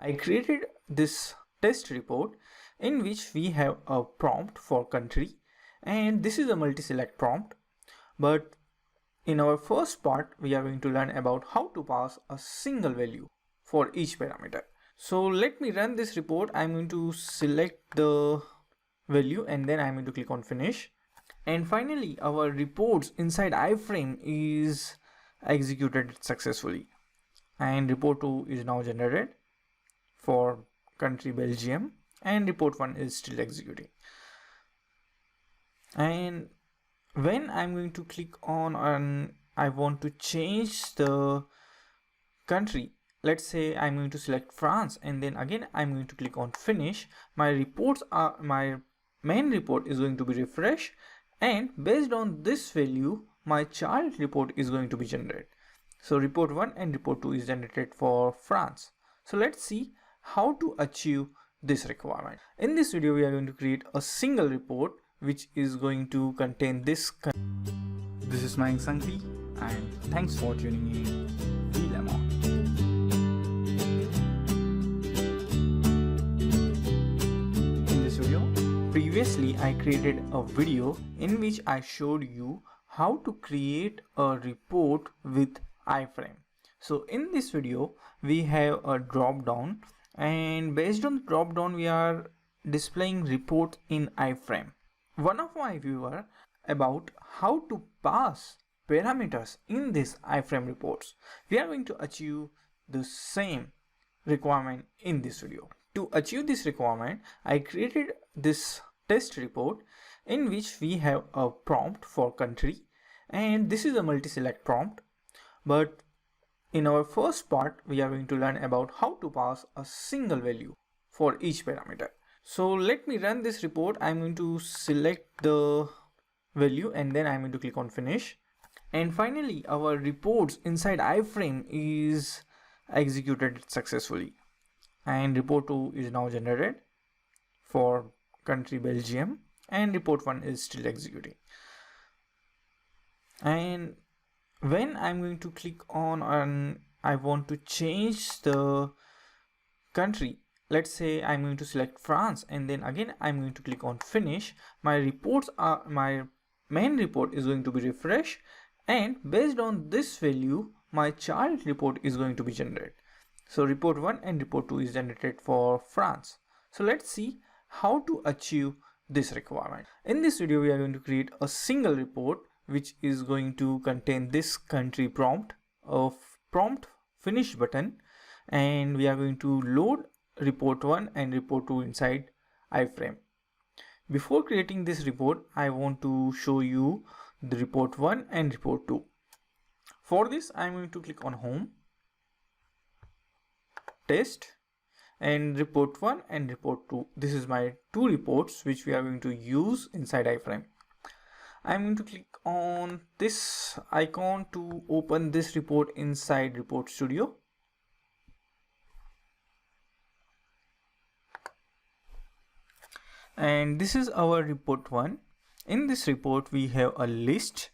I created this test report in which we have a prompt for country, and this is a multi-select prompt. But in our first part, we are going to learn about how to pass a single value for each parameter. So let me run this report. I'm going to select the value and then I'm going to click on finish. And finally, our reports inside iframe is executed successfully. And report 2 is now generated for country Belgium, and report 1 is still executing. And when I'm going to click on I want to change the country, let's say I'm going to select France, and then again I'm going to click on finish. My main report is going to be refreshed, and based on this value my child report is going to be generated. So report 1 and report 2 is generated for France. So let's see how to achieve this requirement. In this video we are going to create a single report which is going to contain this. This is my Sankti, and thanks for tuning in. Be Lemon. In this video, previously I created a video in which I showed you how to create a report with iframe. So in this video we have a drop down, and based on the drop down we are displaying report in iframe. One of my viewer about how to pass parameters in this iframe reports. We are going to achieve the same requirement in this video. To achieve this requirement, I created this test report in which we have a prompt for country, and this is a multi-select prompt. But in our first part, we are going to learn about how to pass a single value for each parameter. So let me run this report. I'm going to select the value and then I'm going to click on finish. And finally, our reports inside iframe is executed successfully. And report 2 is now generated for country Belgium, and report 1 is still executing. And when I'm going to click on I want to change the country, let's say I'm going to select France, and then again I'm going to click on finish. My main report is going to be refreshed, and based on this value my child report is going to be generated. So report 1 and report 2 is generated for France. So let's see how to achieve this requirement. In this video we are going to create a single report which is going to contain this country prompt, of prompt finish button, and we are going to load report 1 and report 2 inside iframe. Before creating this report, I want to show you the report 1 and report 2. For this I am going to click on home, test, and report 1 and report 2. This is my two reports which we are going to use inside iframe. I'm going to click on this icon to open this report inside Report Studio. And this is our report 1. In this report we have a list,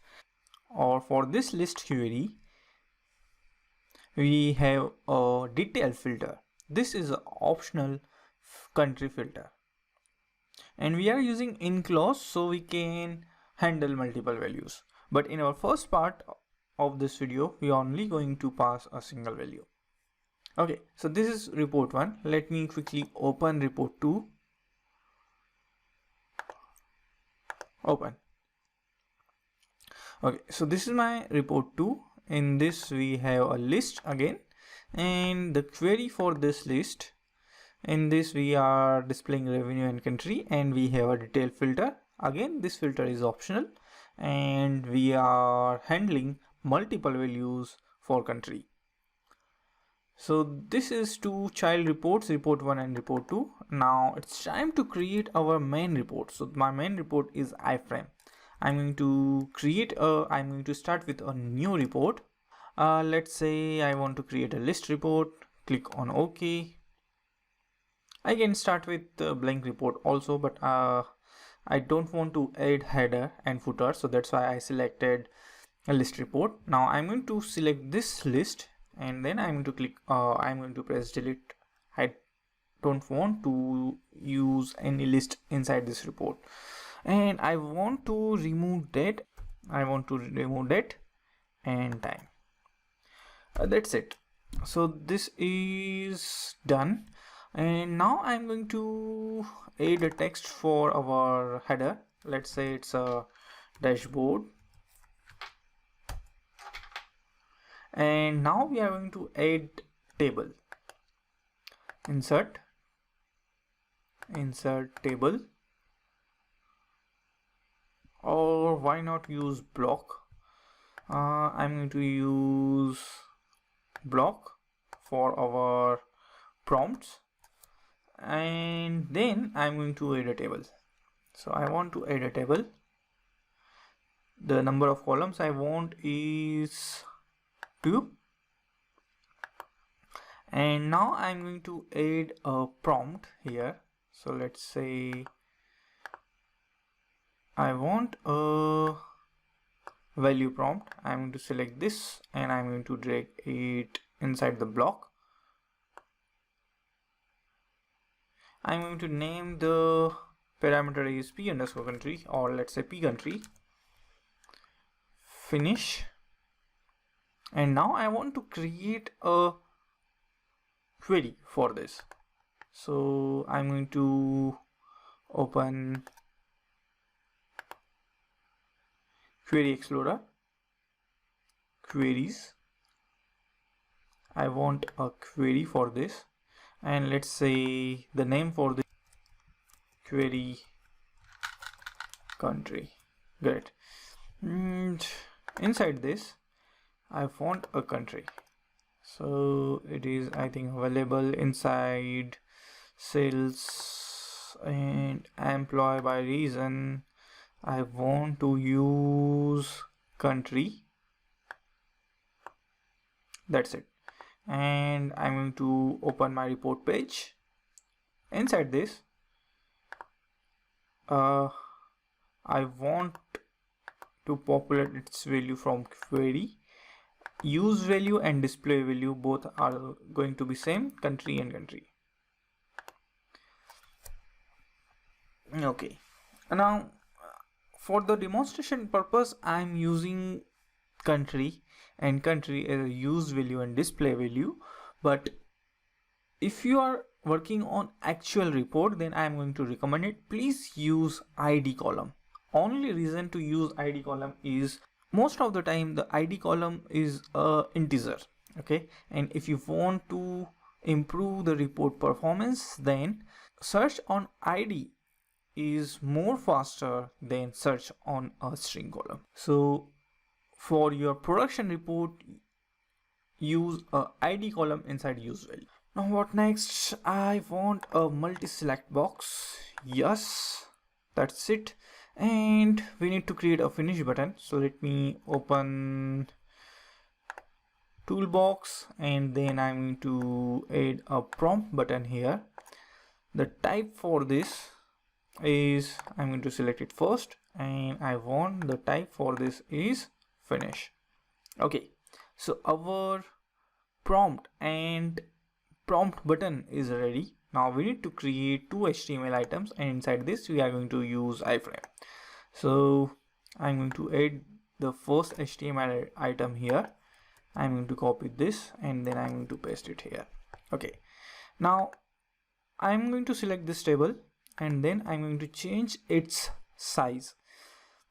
or for this list query we have a detail filter. This is an optional country filter, and we are using in clause so we can handle multiple values. But in our first part of this video we are only going to pass a single value. Okay, so this is report 1. Let me quickly open report 2. Open. Okay, so this is my report 2. In this we have a list again, and the query for this list, in this we are displaying revenue and country, and we have a detail filter. Again, this filter is optional, and we are handling multiple values for country. So this is two child reports, report 1 and report 2. Now it's time to create our main report. So my main report is iframe. I'm going to start with a new report. Let's say I want to create a list report. Click on OK. I can start with a blank report also, but I don't want to add header and footer, so that's why I selected a list report. Now I'm going to select this list, and then I'm going to press delete I don't want to use any list inside this report, and I want to remove date. I want to remove date and time. That's it. So this is done, and now I'm going to add a text for our header. Let's say it's a dashboard, and now we are going to add table. Insert table, or why not use block? I'm going to use block for our prompts, and then I'm going to add a table. So I want to add a table. The number of columns I want is 2, and now I'm going to add a prompt here. So let's say I want a value prompt. I'm going to select this, and I'm going to drag it inside the block. I'm going to name the parameter is p underscore country, or let's say p country. Finish. And now I want to create a query for this. So I'm going to open Query Explorer, queries. I want a query for this, and let's say the name for the query country. Great. And inside this I want a country, so it is, I think, available inside sales and employee by reason. I want to use country. That's it. And I'm going to open my report page. Inside this I want to populate its value from query. Use value and display value both are going to be same, country and country. Okay, now for the demonstration purpose I'm using country and country as a use value and display value, but if you are working on actual report, then I'm going to recommend it. Please use ID column. Only reason to use ID column is most of the time the ID column is a integer, okay, and if you want to improve the report performance, then search on ID is more faster than search on a string column. So for your production report, use a ID column inside use value. Now what next? I want a multi-select box. Yes, that's it. And we need to create a finish button. So let me open toolbox, and then I'm going to add a prompt button here. The type for this is, I'm going to select it first, and I want the type for this is finish. Okay, so our prompt and prompt button is ready. Now we need to create two HTML items, and inside this we are going to use iframe. So I'm going to add the first HTML item here. I'm going to copy this, and then I'm going to paste it here. Okay, now I'm going to select this table, and then I'm going to change its size.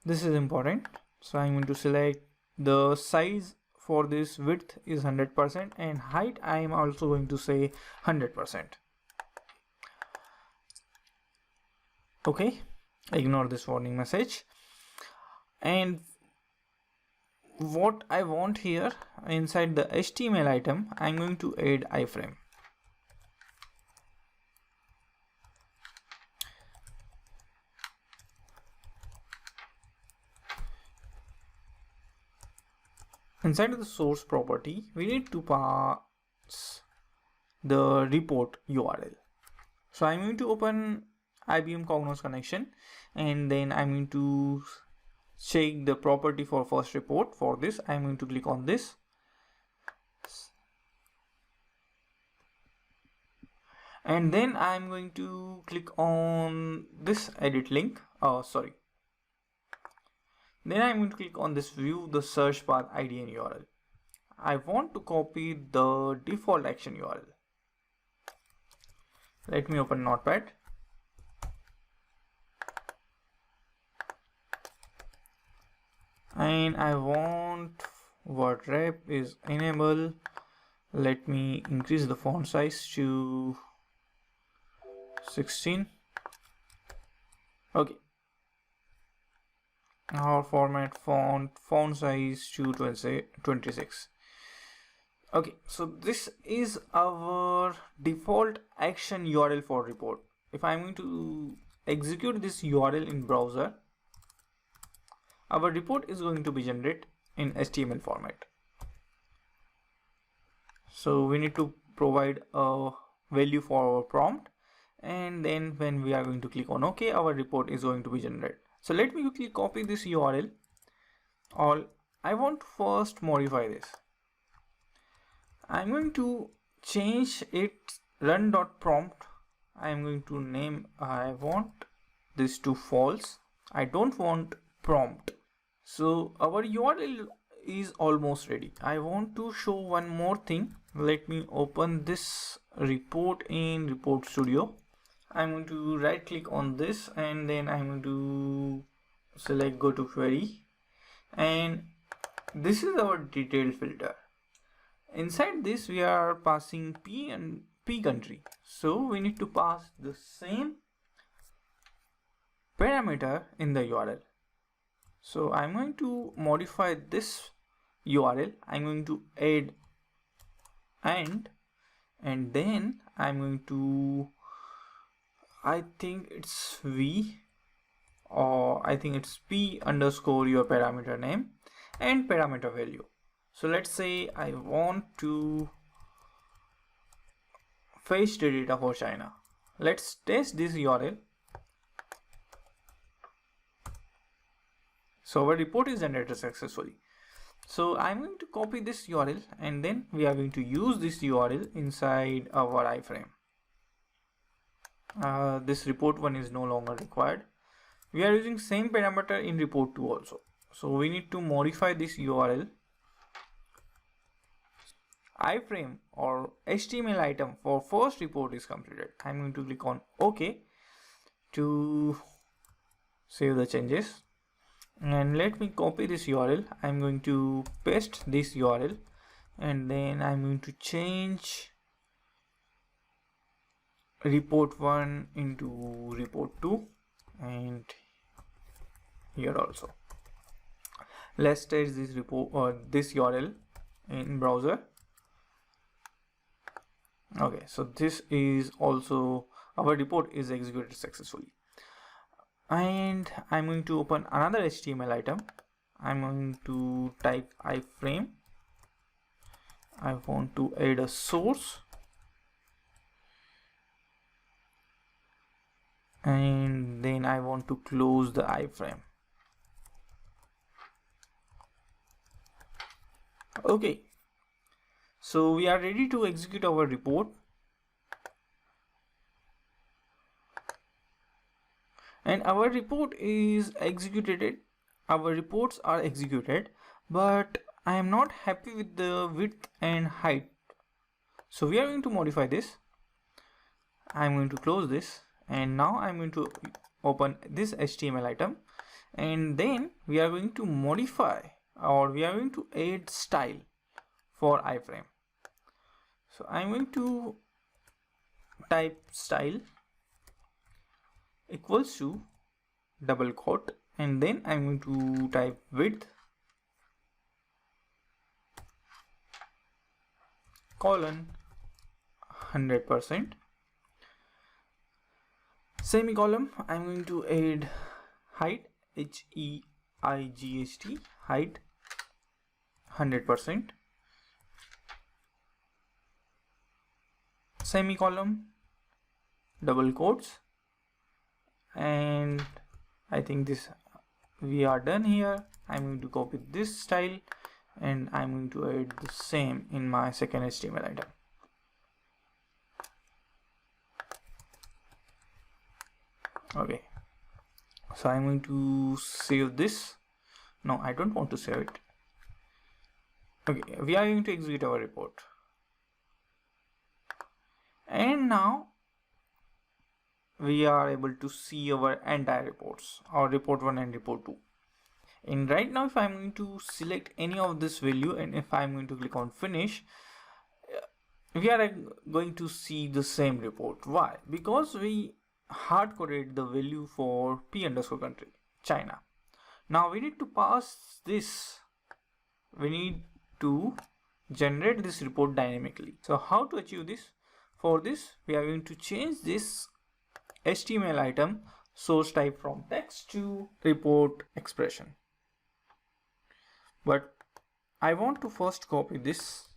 This is important. So I'm going to select the size for this. Width is 100%, and height I am also going to say 100%. Okay, ignore this warning message. And what I want here inside the HTML item, I'm going to add iframe. Inside the source property, we need to pass the report URL. So I'm going to open IBM Cognos connection, and then I'm going to check the property for first report. For this, I'm going to click on this, And then I'm going to click on this edit link. Then I'm going to click on this view the search path ID and URL. I want to copy the default action URL. Let me open Notepad. And I want word wrap is enable. Let me increase the font size to 16. Okay. Our format font size to 26. Okay, so this is our default action URL for report. If I'm going to execute this URL in browser, our report is going to be generated in HTML format. So we need to provide a value for our prompt, and then when we are going to click on OK, our report is going to be generated. So let me quickly copy this URL. I want to first modify this. I'm going to change it run.prompt. I'm going to name, I want this to false. I don't want prompt. So our URL is almost ready. I want to show one more thing. Let me open this report in Report Studio. I'm going to right click on this, and then I'm going to select go to query, and this is our detailed filter. Inside this we are passing P and P country, so we need to pass the same parameter in the URL. So I'm going to modify this URL. I'm going to add and then I'm going to, I think it's V, or I think it's P underscore your parameter name and parameter value. So let's say I want to fetch the data for China. Let's test this URL. So our report is generated successfully. So I'm going to copy this URL, and then we are going to use this URL inside our iframe. This report 1 is no longer required. We are using same parameter in report 2 also. So we need to modify this URL. iframe or HTML item for first report is completed. I'm going to click on OK to save the changes. And let me copy this URL. I'm going to paste this URL, and then I'm going to change report 1 into report 2, and here also. Let's test this report or this URL in browser. Okay, so this is also our report is executed successfully. And I'm going to open another HTML item. I'm going to type iframe. I want to add a source, and then I want to close the iframe. Okay, so we are ready to execute our report. And our report is executed. Our reports are executed, but I am not happy with the width and height. So we are going to modify this. I'm going to close this, and now I'm going to open this HTML item, and then we are going to modify, or we are going to add style for iframe. So I'm going to type style equals to double quote, and then I'm going to type width colon 100%, semicolon. I'm going to add height, HEIGHT, height 100%, semicolon, double quotes, and I think this we are done here. I'm going to copy this style, and I'm going to add the same in my second HTML item. Okay, so I'm going to save this. No, I don't want to save it. Okay, we are going to execute our report. And now we are able to see our entire reports, our report 1 and report 2. And right now if I'm going to select any of this value and if I'm going to click on finish, we are going to see the same report. Why? Because we hard coded the value for p underscore country, China. Now we need to pass this, we need to generate this report dynamically. So how to achieve this? For this we are going to change this HTML item source type from text to report expression. But I want to first copy this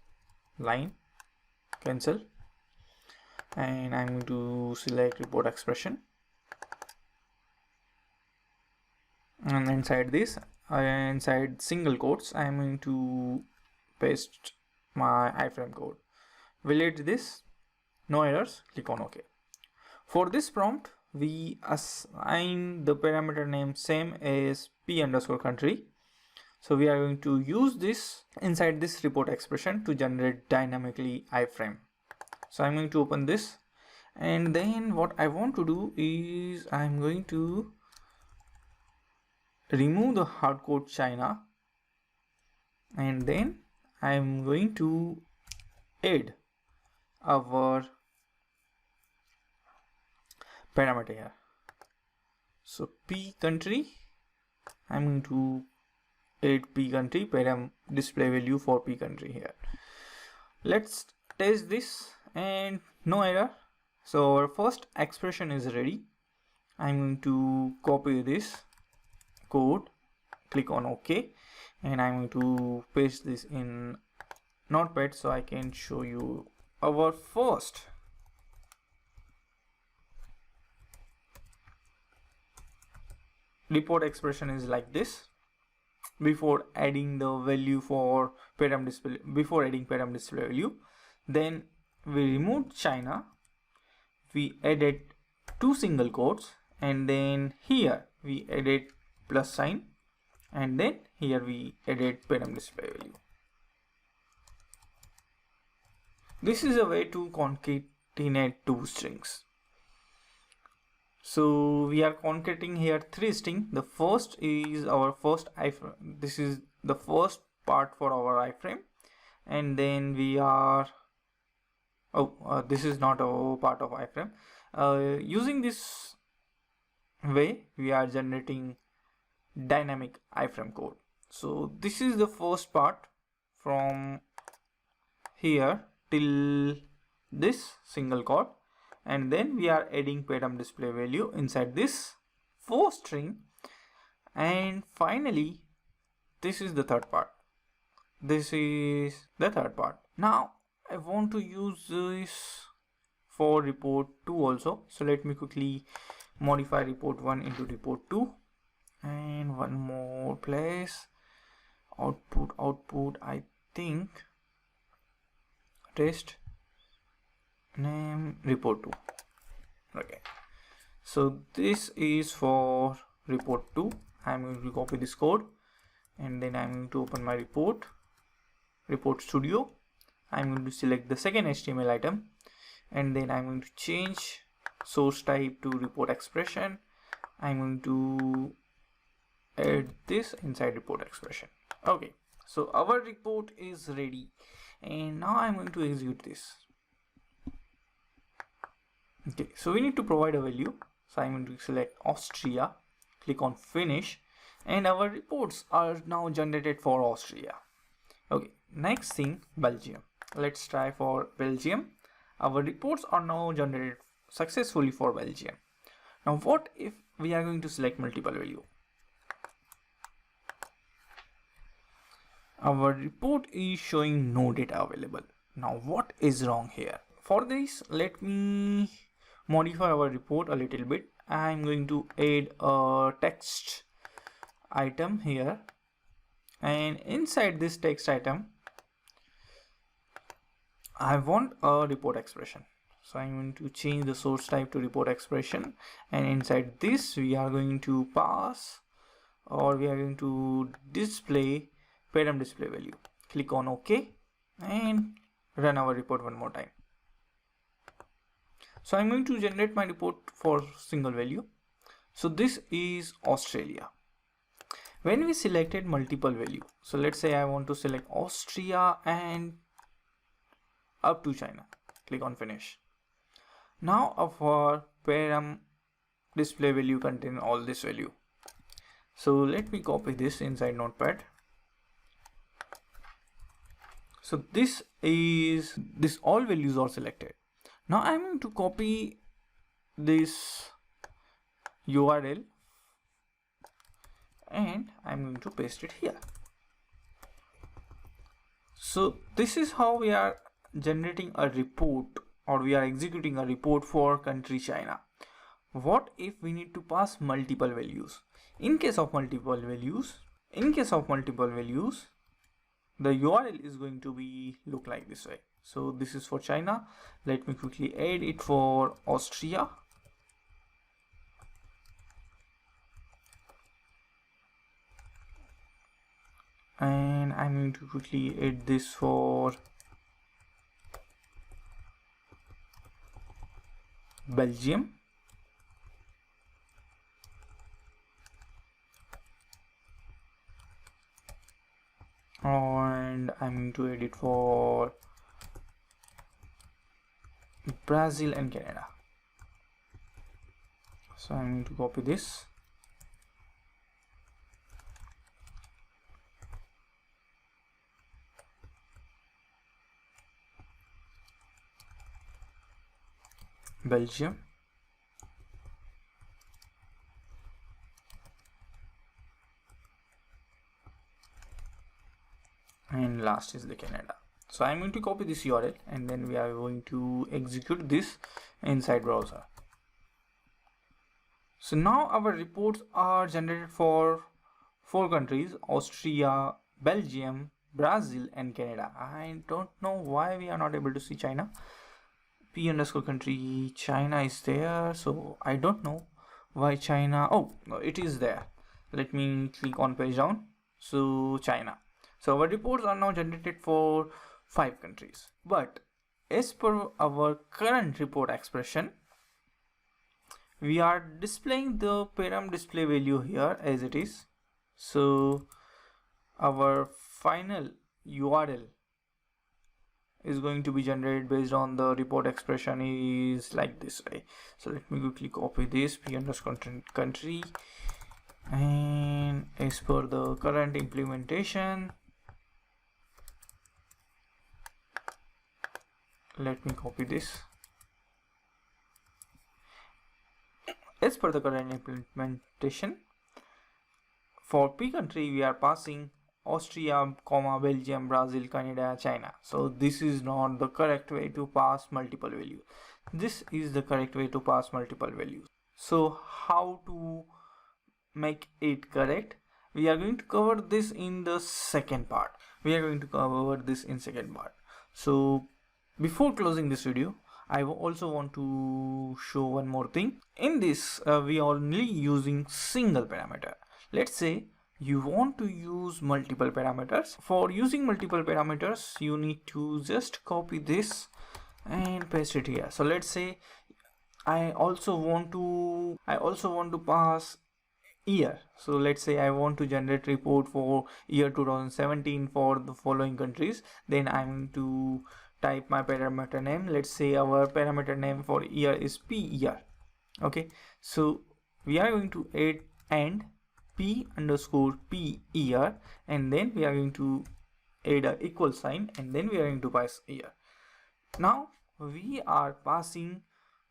line, cancel, and I'm going to select report expression, and inside this, inside single quotes, I'm going to paste my iframe code. Validate this, no errors, click on OK. For this prompt, we assign the parameter name same as p underscore country. So we are going to use this inside this report expression to generate dynamically iframe. So I'm going to open this, and then what I want to do is I'm going to remove the hardcode China, and then I'm going to add our parameter here. So p country, I'm going to add p country param display value for p country here. Let's test this, and no error. So our first expression is ready. I'm going to copy this code, click on OK, and I'm going to paste this in Notepad so I can show you our first report expression is like this. Before adding the value for param display, before adding param display value, then we removed China, we added two single quotes, and then here we added plus sign, and then here we added param display value. This is a way to concatenate two strings. So we are concatenating here three strings. The first is our first iframe. This is the first part for our iframe, and then we are this is not a part of iframe. Using this way we are generating dynamic iframe code. So this is the first part from here till this single quote, and then we are adding param display value inside this four string, and finally this is the third part. This is the third part. Now I want to use this for report 2 also, so let me quickly modify report 1 into report 2, and one more place, output, I think test name report 2. Okay, so this is for report 2. I'm going to copy this code, and then I'm going to open my report studio. I'm going to select the second HTML item, and then I'm going to change source type to report expression. I'm going to add this inside report expression. Okay, so our report is ready, and now I'm going to execute this. Okay, so we need to provide a value, so I'm going to select Austria, click on finish, and our reports are now generated for Austria. Okay, next thing, Belgium. Let's try for Belgium. Our reports are now generated successfully for Belgium. Now what if we are going to select multiple value? Our report is showing no data available. Now what is wrong here? For this, let me modify our report a little bit. I'm going to add a text item here, and inside this text item I want a report expression. So I'm going to change the source type to report expression, and inside this we are going to pass, or we are going to display param display value. Click on OK and run our report one more time. So I'm going to generate my report for single value. So this is Australia. When we selected multiple value, so let's say I want to select Austria and up to China. Click on finish. Now our param display value contain all this value. So let me copy this inside Notepad. So this all values are selected. Now I'm going to copy this URL and I'm going to paste it here. So this is how we are generating a report, or we are executing a report for country China. What if we need to pass multiple values? In case of multiple values, the URL is going to be look like this way. So this is for China. Let me quickly add it for Austria. And I'm going to quickly add this for Belgium. And I'm going to add it for Brazil and Canada. So I'm going to copy this. Belgium. And last is the Canada. So I'm going to copy this URL and then we are going to execute this inside browser. So now our reports are generated for 4 countries: Austria, Belgium, Brazil and Canada. I don't know why we are not able to see China. P underscore country China is there, so I don't know why China. Oh, no, it is there. Let me click on page down. So China. So our reports are now generated for 5 countries. But as per our current report expression, we are displaying the param display value here as it is. So our final URL is going to be generated based on the report expression is like this way. So let me quickly copy this P underscore country, and as per the current implementation, let me copy this. As per the current implementation, for P country we are passing Austria, Belgium, Brazil, Canada, China. So this is not the correct way to pass multiple values. This is the correct way to pass multiple values. So how to make it correct? We are going to cover this in the second part. So before closing this video, I also want to show one more thing. In this, we are only using single parameter. Let's say you want to use multiple parameters. For using multiple parameters, you need to just copy this and paste it here. So let's say I also want to pass year. So let's say I want to generate report for year 2017 for the following countries. Then I'm going to type my parameter name. Let's say our parameter name for year is P year. Okay, so we are going to add and P underscore P year, and then we are going to add a equal sign, and then we are going to pass year. Now we are passing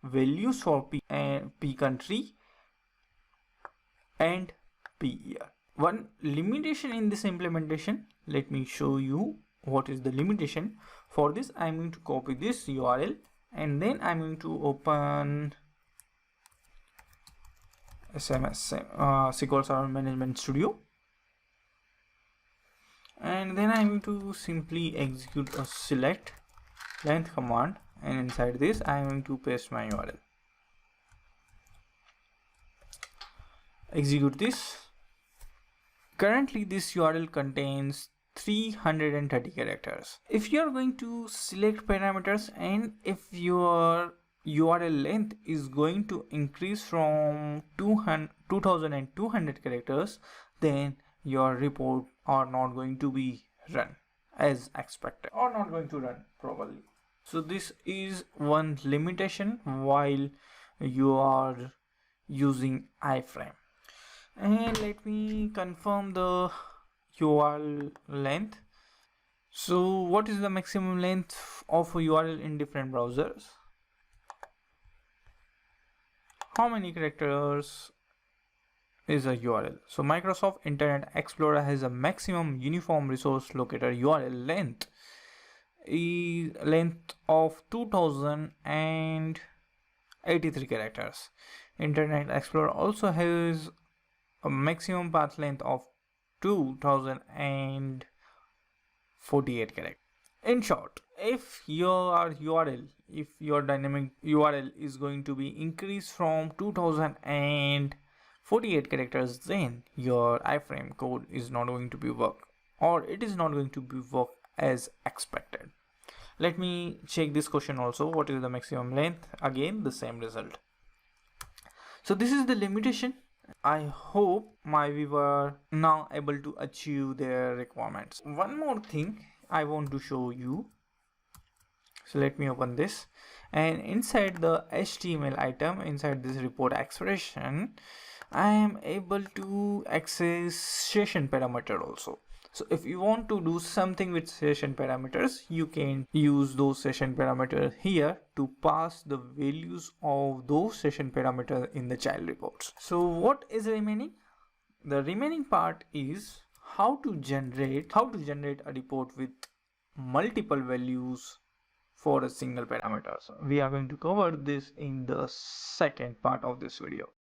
values for P and P country and P year. One limitation in this implementation, let me show you what is the limitation. For this, I'm going to copy this URL and then I'm going to open SQL Server Management Studio, and then I'm going to simply execute a select length command, and inside this I am going to paste my URL. Execute this. Currently this URL contains 330 characters. If you are going to select parameters and if your URL length is going to increase from 2200 characters, then your report are not going to be run as expected, or not going to run properly. So this is one limitation while you are using iframe. And let me confirm the URL length. So what is the maximum length of a URL in different browsers? How many characters is a URL? So Microsoft Internet Explorer has a maximum uniform resource locator URL length of 2083 characters. Internet Explorer also has a maximum path length of 2048 characters. In short, if your dynamic URL is going to be increased from 2048 characters, then your iframe code is not going to be work, or it is not going to be work as expected. Let me check this question also. What is the maximum length? Again, the same result. So this is the limitation. I hope my viewer now able to achieve their requirements. One more thing I want to show you. So let me open this, and inside the HTML item, inside this report expression, I am able to access session parameter also. So if you want to do something with session parameters, you can use those session parameters here to pass the values of those session parameters in the child reports. So what is remaining? The remaining part is how to generate a report with multiple values for a single parameter. So we are going to cover this in the second part of this video.